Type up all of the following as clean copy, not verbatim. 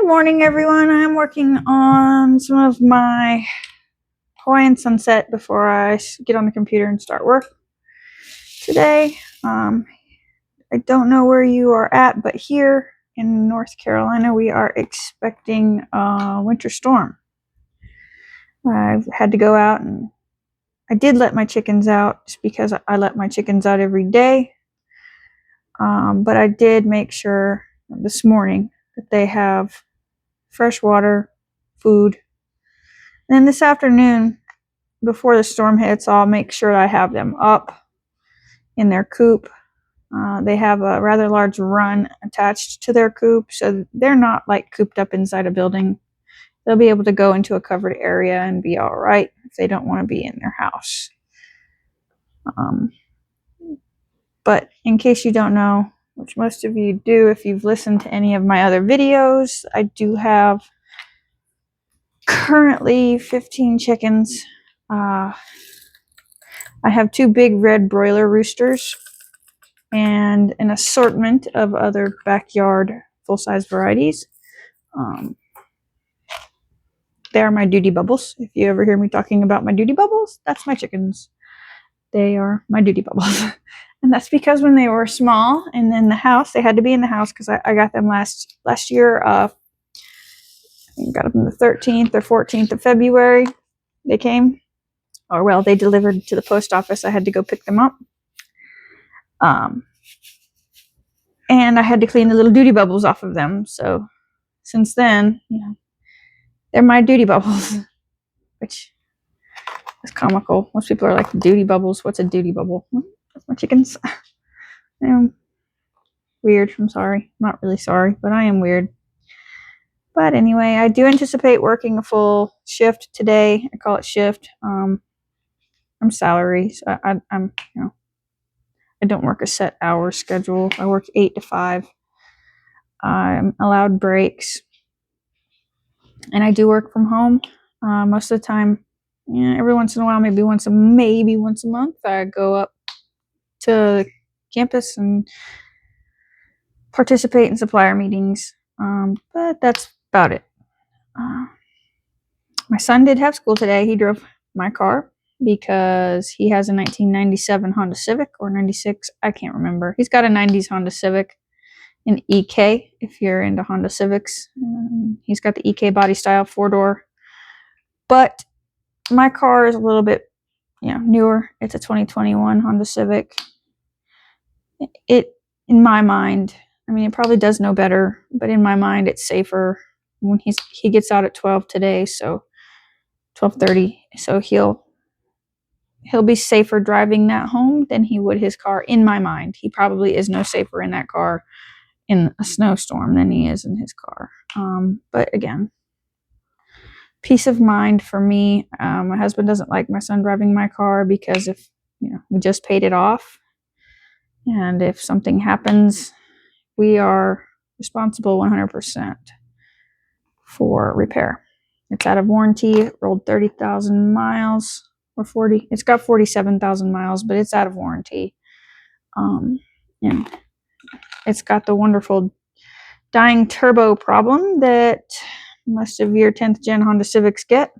morning, everyone. I'm working on some of my Hawaiian sunset before I get on the computer and start work today. I don't know where you are at, but here in North Carolina, we are expecting a winter storm. I've had to go out, and I did let my chickens out just because I let my chickens out every day. But I did make sure this morning that they have fresh water, food. And then this afternoon, before the storm hits, I'll make sure I have them up in their coop. They have a rather large run attached to their coop, so they're not like cooped up inside a building. They'll be able to go into a covered area and be all right if they don't want to be in their house. But in case you don't know, which most of you do if you've listened to any of my other videos, I do have currently 15 chickens. I have 2 big red broiler roosters and an assortment of other backyard full-size varieties. They are my duty bubbles. If you ever hear me talking about my duty bubbles, that's my chickens. They are my duty bubbles. And that's because when they were small and in the house, they had to be in the house because I got them last year. I got them the 13th or 14th of February. They came. Or, well, they delivered to the post office. I had to go pick them up. And I had to clean the little duty bubbles off of them. So since then, they're my duty bubbles, which is comical. Most people are like, duty bubbles? What's a duty bubble? That's my chickens. Weird. I'm sorry. I'm not really sorry, but I am weird. But anyway, I do anticipate working a full shift today. I call it shift. I'm salary, so I'm I don't work a set hour schedule. I work 8 to 5. I'm allowed breaks, and I do work from home most of the time. Every once in a while, maybe once a month, I go up to campus and participate in supplier meetings. But that's about it. My son did have school today. He drove my car because he has a 1997 Honda Civic or 96. I can't remember. He's got a 90s Honda Civic, an EK if you're into Honda Civics. He's got the EK body style 4-door. But my car is a little bit newer. It's a 2021 Honda Civic. It, in my mind, it probably does no better, but in my mind it's safer. When he gets out at 12 today, so 12:30, so he'll be safer driving that home than he would his car. In my mind, he probably is no safer in that car in a snowstorm than he is in his car. But again, peace of mind for me. My husband doesn't like my son driving my car because if we just paid it off, and if something happens, we are responsible 100% for repair. It's out of warranty. It rolled 30,000 miles or 40. It's got 47,000 miles, but it's out of warranty. And it's got the wonderful dying turbo problem that most of your 10th gen Honda Civics get.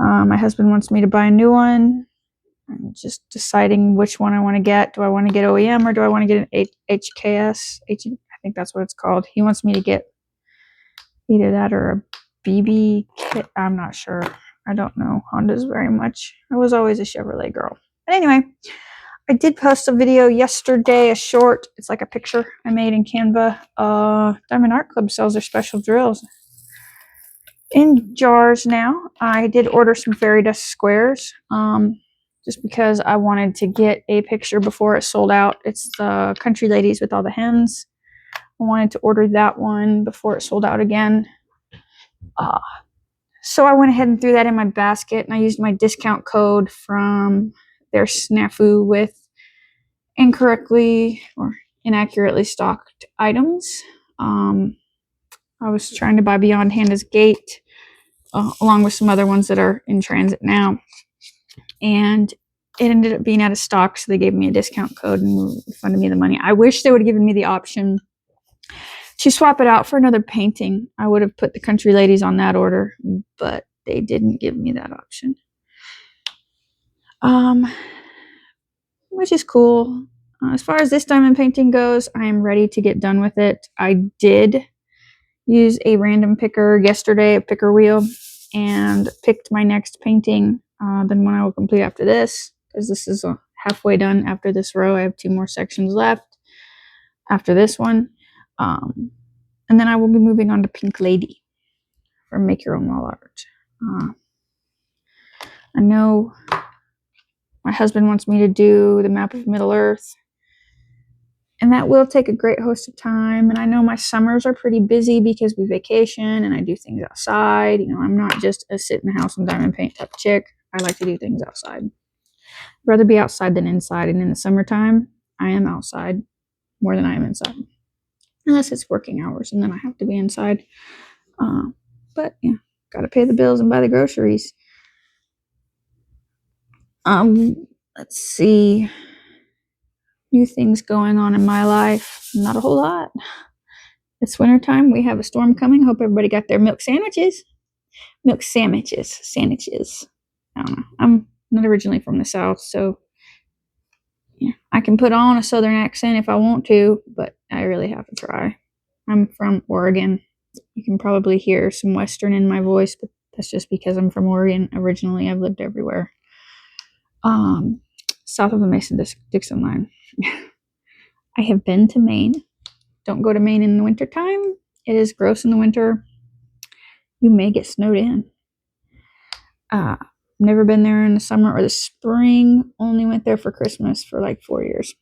My husband wants me to buy a new one. I'm just deciding which one I want to get. Do I want to get OEM or do I want to get an HKS? I think that's what it's called. He wants me to get either that or a BB kit. I'm not sure. I don't know Hondas very much. I was always a Chevrolet girl. But anyway, I did post a video yesterday, a short. It's like a picture I made in Canva. Diamond Art Club sells their special drills in jars now. I did order some fairy dust squares just because I wanted to get a picture before it sold out. It's the Country Ladies with all the hens. I wanted to order that one before it sold out again. So I went ahead and threw that in my basket, and I used my discount code from their snafu with incorrectly or inaccurately stocked items. I was trying to buy Beyond Handa's Gate along with some other ones that are in transit now, and it ended up being out of stock, so they gave me a discount code and refunded me the money. I wish they would have given me the option to swap it out for another painting. I would have put the Country Ladies on that order, but they didn't give me that option. Which is cool. As far as this diamond painting goes, I am ready to get done with it. I did use a random picker yesterday, a picker wheel, and picked my next painting, then one I will complete after this, because this is halfway done after this row. I have 2 more sections left after this one. And then I will be moving on to Pink Lady from Make Your Own Wall Art. I know my husband wants me to do the map of Middle Earth, and that will take a great host of time. And I know my summers are pretty busy because we vacation and I do things outside. You know, I'm not just a sit in the house and diamond paint type of chick. I like to do things outside. I'd rather be outside than inside. And in the summertime, I am outside more than I am inside. Unless it's working hours, and then I have to be inside. But yeah, gotta pay the bills and buy the groceries. Let's see. New things going on in my life. Not a whole lot. It's wintertime. We have a storm coming. Hope everybody got their milk sandwiches. Milk sandwiches. Sandwiches. I don't know. I'm not originally from the South, so yeah, I can put on a Southern accent if I want to, but I really have to try. I'm from Oregon. You can probably hear some Western in my voice, but that's just because I'm from Oregon originally. I've lived everywhere. South of the Mason-Dixon line. I have been to Maine. Don't go to Maine in the wintertime. It is gross in the winter. You may get snowed in. Never been there in the summer or the spring. Only went there for Christmas for like 4 years.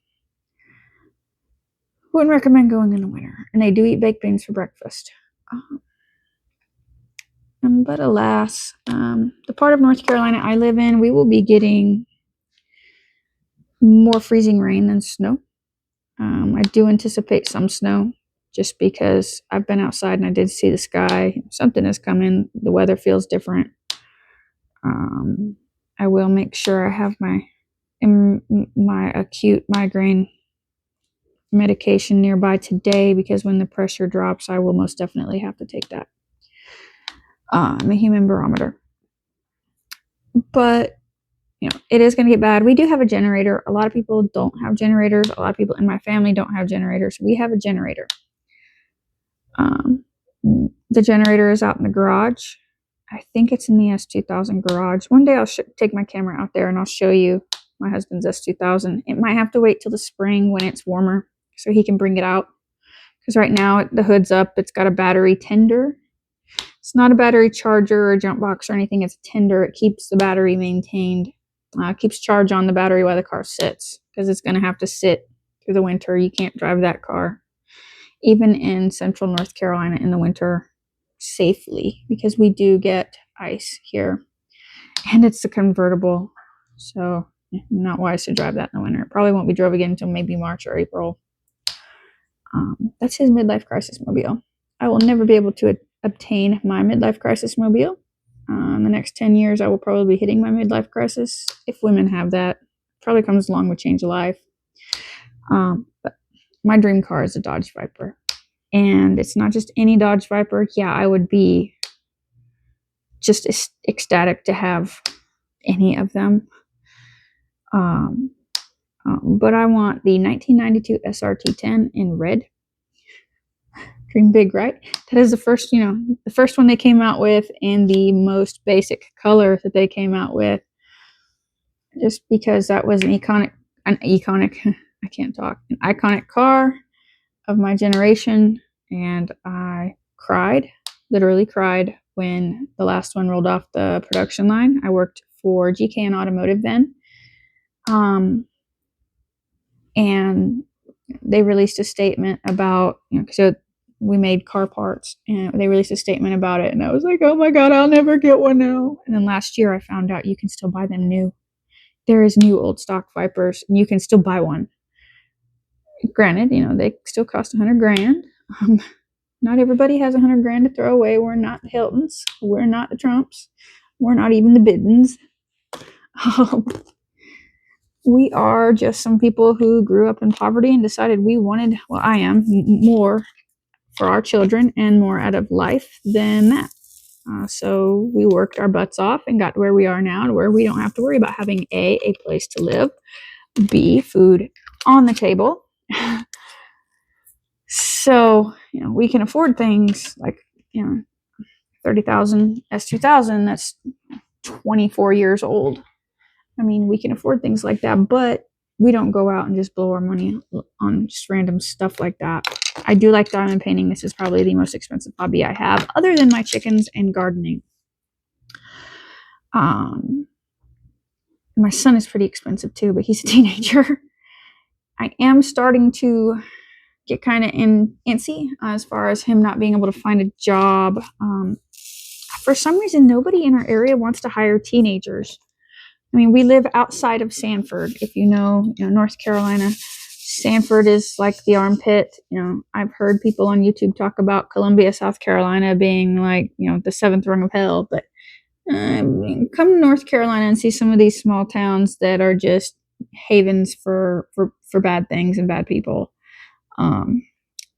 Wouldn't recommend going in the winter. And they do eat baked beans for breakfast. But alas, the part of North Carolina I live in, we will be getting more freezing rain than snow. I do anticipate some snow just because I've been outside and I did see the sky. Something is coming. The weather feels different. I will make sure I have my acute migraine medication nearby today, because when the pressure drops, I will most definitely have to take that. I'm a human barometer. But you know, it is going to get bad. We do have a generator. A lot of people don't have generators. A lot of people in my family don't have generators. We have a generator. The generator is out in the garage. I think it's in the S2000 garage. One day I'll take my camera out there and I'll show you my husband's S2000. It might have to wait till the spring when it's warmer so he can bring it out. Because right now the hood's up. It's got a battery tender. It's not a battery charger or jump box or anything. It's a tender. It keeps the battery maintained. Keeps charge on the battery while the car sits, because it's going to have to sit through the winter. You can't drive that car, even in central North Carolina in the winter, safely, because we do get ice here. And it's a convertible, so not wise to drive that in the winter. It probably won't be drove again until maybe March or April. That's his midlife crisis mobile. I will never be able to obtain my midlife crisis mobile. In the next 10 years, I will probably be hitting my midlife crisis. If women have that, probably comes along with change of life. But my dream car is a Dodge Viper. And it's not just any Dodge Viper. Yeah, I would be just ecstatic to have any of them. But I want the 1992 SRT10 in red. Dream big, right? That is the first one they came out with, and the most basic color that they came out with, just because that was an iconic car of my generation. And I literally cried when the last one rolled off the production line. I worked for GK Automotive then. And they released a statement about, so we made car parts, and they released a statement about it, and I was like, oh my god, I'll never get one now. And then last year I found out you can still buy them new. There is new old stock Vipers, and you can still buy one. Granted, they still cost $100,000. Not everybody has $100,000 to throw away. We're not the Hiltons. We're not the Trumps. We're not even the Biddens. We are just some people who grew up in poverty and decided we wanted, I am, more for our children and more out of life than that. So we worked our butts off and got to where we are now, to where we don't have to worry about having a place to live, B, food on the table. So, we can afford things like, 30,000 S2000, that's 24 years old. I mean, we can afford things like that, but we don't go out and just blow our money on just random stuff like that. I do like diamond painting. This is probably the most expensive hobby I have, other than my chickens and gardening. My son is pretty expensive too, but he's a teenager. I am starting to get kind of antsy as far as him not being able to find a job. For some reason, nobody in our area wants to hire teenagers. I mean, we live outside of Sanford. If you know, North Carolina, Sanford is like the armpit. I've heard people on YouTube talk about Columbia, South Carolina being like, the seventh rung of hell. But come to North Carolina and see some of these small towns that are just havens for bad things and bad people.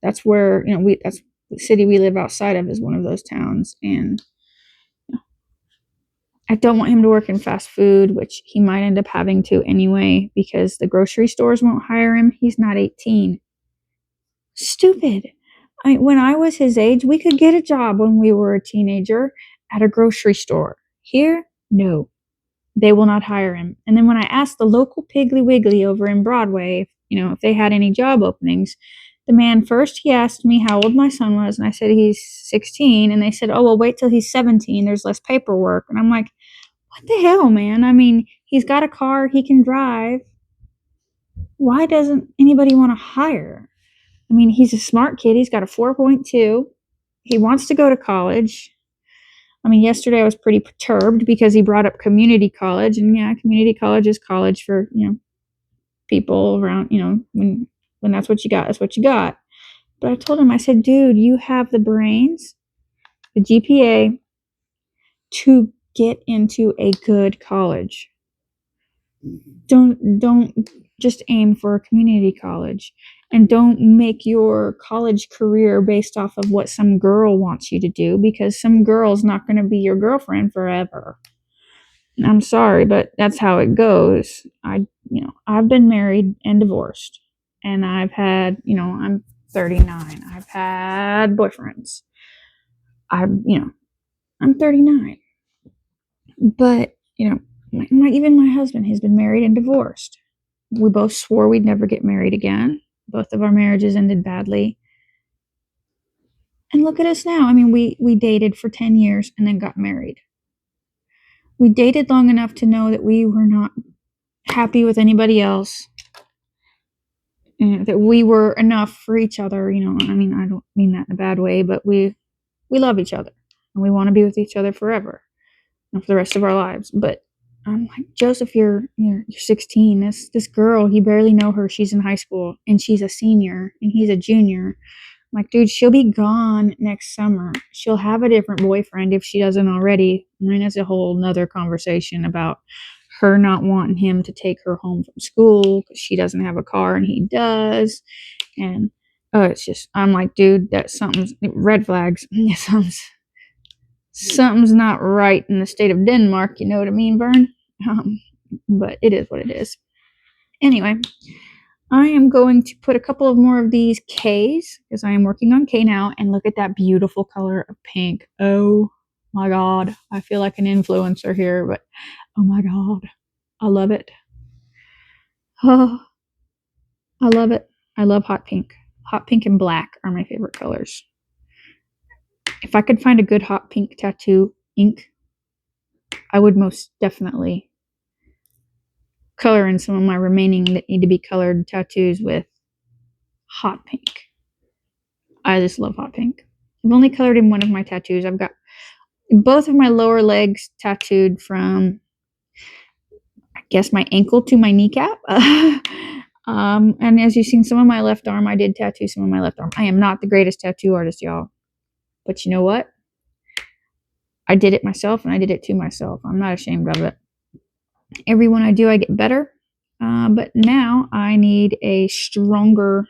That's where, that's the city we live outside of is one of those towns. And I don't want him to work in fast food, which he might end up having to anyway, because the grocery stores won't hire him. He's not 18. Stupid. When I was his age, we could get a job when we were a teenager at a grocery store. Here, no. They will not hire him. And then when I asked the local Piggly Wiggly over in Broadway, if they had any job openings, the man first, he asked me how old my son was, and I said he's 16, and they said, oh, well, wait till he's 17. There's less paperwork. And I'm like, what the hell, man? I mean, he's got a car, he can drive. Why doesn't anybody want to hire? I mean, he's a smart kid. He's got a 4.2. He wants to go to college. I mean, yesterday I was pretty perturbed because he brought up community college. And yeah, community college is college for, people around, when that's what you got, that's what you got. But I told him, I said, dude, you have the brains, the GPA to get into a good college. Don't just aim for a community college, and don't make your college career based off of what some girl wants you to do, because some girl's not going to be your girlfriend forever. And I'm sorry, but that's how it goes. I've been married and divorced, and I've had, I'm 39. I've had boyfriends. I'm 39. But, even my husband has been married and divorced. We both swore we'd never get married again. Both of our marriages ended badly. And look at us now. I mean, we dated for 10 years and then got married. We dated long enough to know that we were not happy with anybody else. And that we were enough for each other. I mean, I don't mean that in a bad way, but we love each other. And we want to be with each other forever. For the rest of our lives. But I'm like, Joseph, you're 16. This girl, you barely know her. She's in high school, and she's a senior, and he's a junior. I'm like, dude, she'll be gone next summer. She'll have a different boyfriend if she doesn't already. I mean, that's a whole nother conversation about her not wanting him to take her home from school because she doesn't have a car and he does. And it's just, I'm like, dude, that's something's red flags. Something's not right in the state of Denmark, you know what I mean, Vern? But it is what it is. Anyway, I am going to put a couple of more of these Ks, because I am working on K now, and look at that beautiful color of pink. Oh my God. I feel like an influencer here, but oh my God. I love it. Oh, I love it. I love hot pink. Hot pink and black are my favorite colors. If I could find a good hot pink tattoo ink, I would most definitely color in some of my remaining that need to be colored tattoos with hot pink. I just love hot pink. I've only colored in one of my tattoos. I've got both of my lower legs tattooed from, I guess, my ankle to my kneecap. And as you've seen, some of my left arm, I did tattoo some of my left arm. I am not the greatest tattoo artist, y'all. But you know what? I did it myself, and I did it to myself. I'm not ashamed of it. Every one I do, I get better. But now I need a stronger,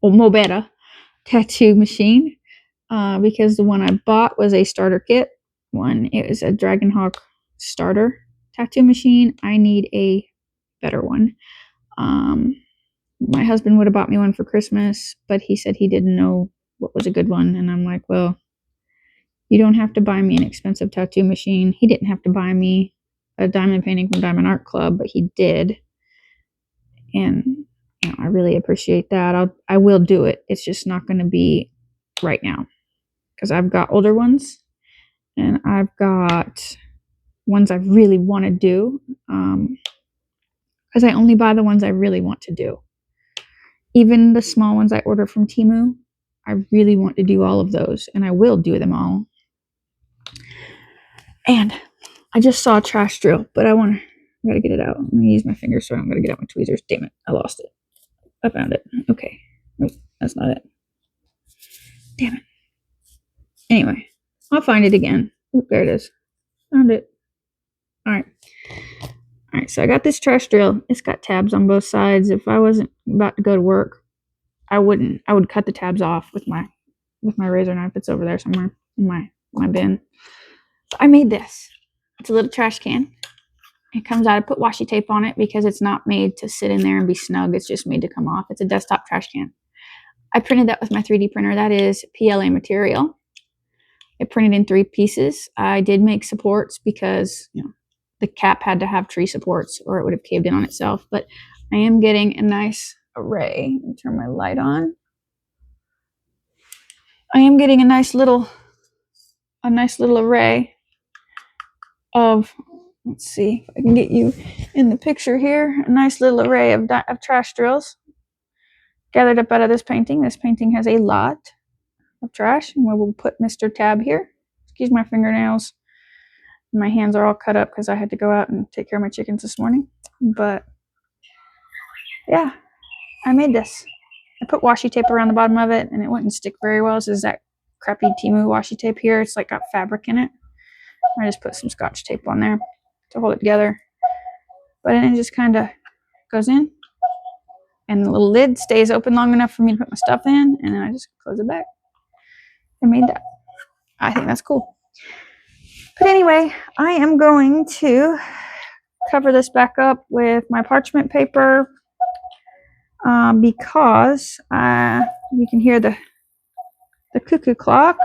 or more better, tattoo machine because the one I bought was a starter kit one. It was a Dragonhawk starter tattoo machine. I need a better one. My husband would have bought me one for Christmas, but he said he didn't know what was a good one. And I'm like, well, you don't have to buy me an expensive tattoo machine. He didn't have to buy me a diamond painting from Diamond Art Club, but he did. And you know, I really appreciate that. I will do it. It's just not going to be right now because I've got older ones and I've got ones I really want to do because I only buy the ones I really want to do. Even the small ones I order from Temu, I really want to do all of those, and I will do them all. And I just saw a trash drill, but I gotta get it out. I'm gonna use my fingers so I'm gonna get out my tweezers. Damn it, I lost it. I found it. Okay. Nope, that's not it. Damn it. Anyway, I'll find it again. Oop, there it is. Found it. Alright. Alright, so I got this trash drill. It's got tabs on both sides. If I wasn't about to go to work, I would cut the tabs off with my razor knife. It's over there somewhere in my bin. So I made this. It's a little trash can. It comes out. I put washi tape on it because it's not made to sit in there and be snug. It's just made to come off. It's a desktop trash can. I printed that with my 3D printer. That is PLA material. It printed in 3 pieces. I did make supports because, you know, the cap had to have tree supports or it would have caved in on itself. But I am getting a nice array. Let me turn my light on. I am getting a nice little array of, let's see if I can get you in the picture here, a nice little array of trash drills gathered up out of this painting. This painting has a lot of trash, and we will put Mr. Tab here. Excuse my fingernails. My hands are all cut up because I had to go out and take care of my chickens this morning. But yeah, I made this. I put washi tape around the bottom of it and it wouldn't stick very well. This is that crappy Temu washi tape here. It's like got fabric in it. I just put some scotch tape on there to hold it together. But then it just kind of goes in and the little lid stays open long enough for me to put my stuff in, and then I just close it back. I made that. I think that's cool. But anyway, I am going to cover this back up with my parchment paper because you can hear the cuckoo clock.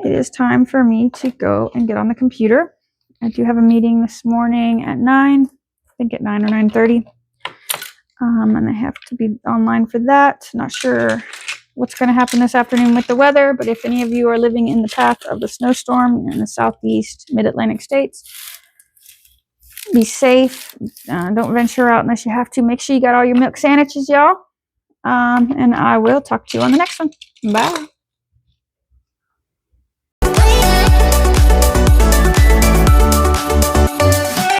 It is time for me to go and get on the computer. I do have a meeting this morning at 9, I think at 9 or 9:30. And I have to be online for that. Not sure what's going to happen this afternoon with the weather, but if any of you are living in the path of the snowstorm in the southeast mid-Atlantic states, be safe. Don't venture out unless you have to. Make sure you got all your milk sandwiches, y'all. And I will talk to you on the next one. Bye.